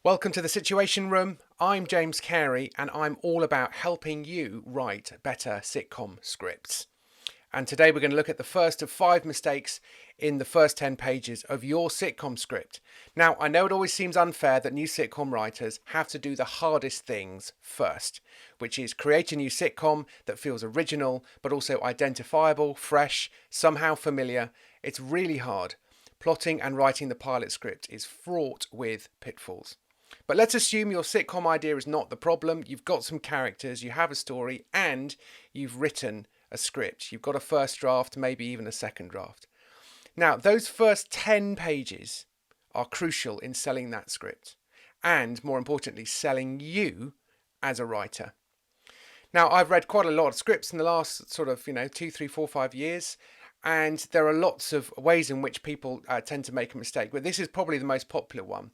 Welcome to the Situation Room. I'm James Carey and I'm all about helping you write better sitcom scripts. And today we're going to look at the first of 5 mistakes in the first 10 pages of your sitcom script. Now, I know it always seems unfair that new sitcom writers have to do the hardest things first, which is create a new sitcom that feels original, but also identifiable, fresh, somehow familiar. It's really hard. Plotting and writing the pilot script is fraught with pitfalls. But let's assume your sitcom idea is not the problem. You've got some characters, you have a story, and you've written a script. You've got a first draft, maybe even a second draft. Now, those first 10 pages are crucial in selling that script and, more importantly, selling you as a writer. Now, I've read quite a lot of scripts in the last 2, 3, 4, 5 years, and there are lots of ways in which people tend to make a mistake, but this is probably the most popular one.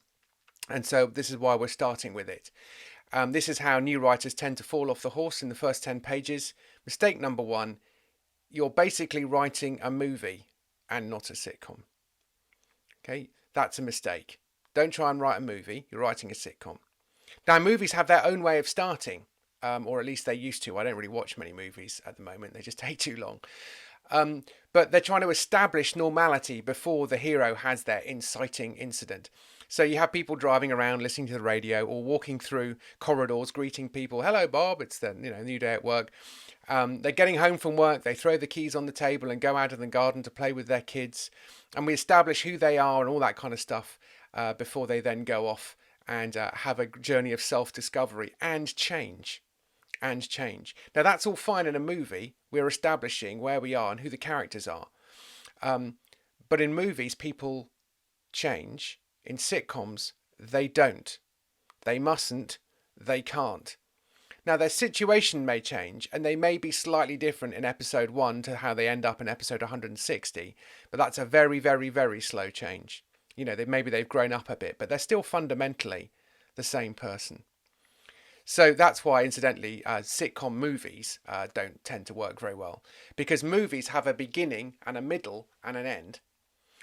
And so this is why we're starting with it. This is how new writers tend to fall off the horse in the first 10 pages. Mistake number 1, you're basically writing a movie and not a sitcom. Okay, that's a mistake. Don't try and write a movie, you're writing a sitcom. Now, movies have their own way of starting, or at least they used to. I don't really watch many movies at the moment, they just take too long. But they're trying to establish normality before the hero has their inciting incident. So you have people driving around, listening to the radio, or walking through corridors, greeting people. Hello, Bob. It's the new day at work. They're getting home from work. They throw the keys on the table and go out in the garden to play with their kids. And we establish who they are and all that kind of stuff before they then go off and have a journey of self-discovery and change. Now, that's all fine in a movie. We're establishing where we are and who the characters are. But in movies, people change. In sitcoms, they don't. They mustn't. They can't. Now, their situation may change, and they may be slightly different in episode 1 to how they end up in episode 160, but that's a very, very, very slow change. Maybe they've grown up a bit, but they're still fundamentally the same person. So that's why, incidentally, sitcom movies don't tend to work very well, because movies have a beginning and a middle and an end,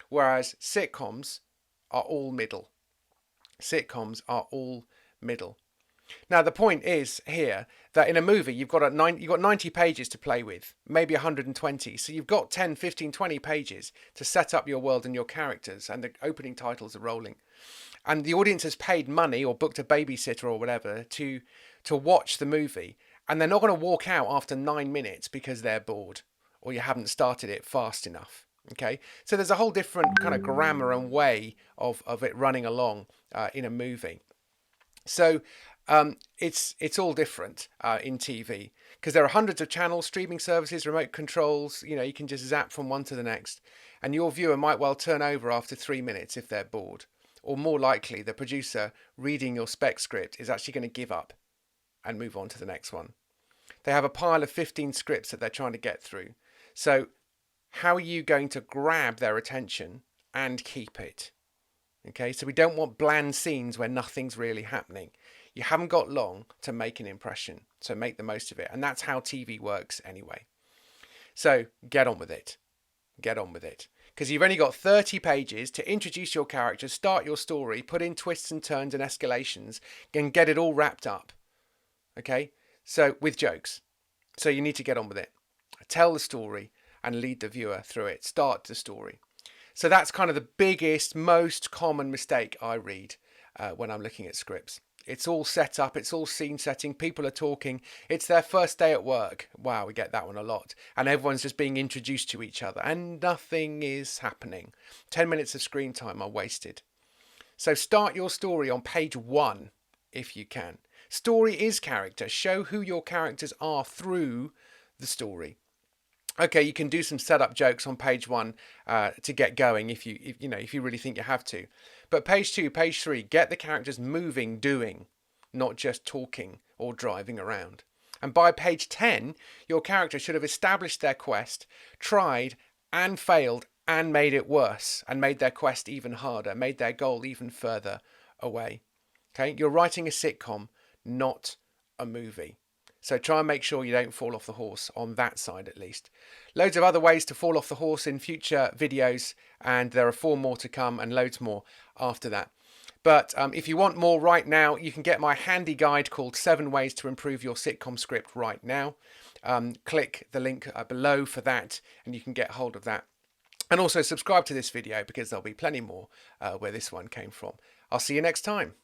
whereas sitcoms are all middle. Sitcoms are all middle. Now, the point is here that in a movie, you've got 90 pages to play with, maybe 120. So you've got 10, 15, 20 pages to set up your world and your characters, and the opening titles are rolling. And the audience has paid money or booked a babysitter or whatever to watch the movie. And they're not going to walk out after 9 minutes because they're bored or you haven't started it fast enough. Okay, so there's a whole different kind of grammar and way of it running along in a movie. So it's all different in TV because there are hundreds of channels, streaming services, remote controls. You can just zap from one to the next, and your viewer might well turn over after 3 minutes if they're bored. Or more likely, the producer reading your spec script is actually going to give up and move on to the next one. They have a pile of 15 scripts that they're trying to get through. So how are you going to grab their attention and keep it? Okay, so we don't want bland scenes where nothing's really happening. You haven't got long to make an impression, so make the most of it. And that's how TV works anyway. So get on with it. Get on with it. Because you've only got 30 pages to introduce your characters, start your story, put in twists and turns and escalations, and get it all wrapped up. Okay, so with jokes. So you need to get on with it. Tell the story and lead the viewer through it. Start the story. So that's kind of the biggest, most common mistake I read when I'm looking at scripts. It's all set up. It's all scene setting. People are talking. It's their first day at work. Wow, we get that one a lot. And everyone's just being introduced to each other and nothing is happening. 10 minutes of screen time are wasted. So start your story on page 1 if you can. Story is character. Show who your characters are through the story. Okay, you can do some setup jokes on page 1 to get going if you really think you have to. But page 2, page 3, get the characters moving, doing, not just talking or driving around. And by page 10, your character should have established their quest, tried and failed and made it worse, and made their quest even harder, made their goal even further away. Okay, you're writing a sitcom, not a movie. So try and make sure you don't fall off the horse on that side at least. Loads of other ways to fall off the horse in future videos, and there are 4 more to come and loads more after that. But if you want more right now, you can get my handy guide called 7 Ways to Improve Your Sitcom Script right now. Click the link below for that and you can get hold of that. And also subscribe to this video because there'll be plenty more where this one came from. I'll see you next time.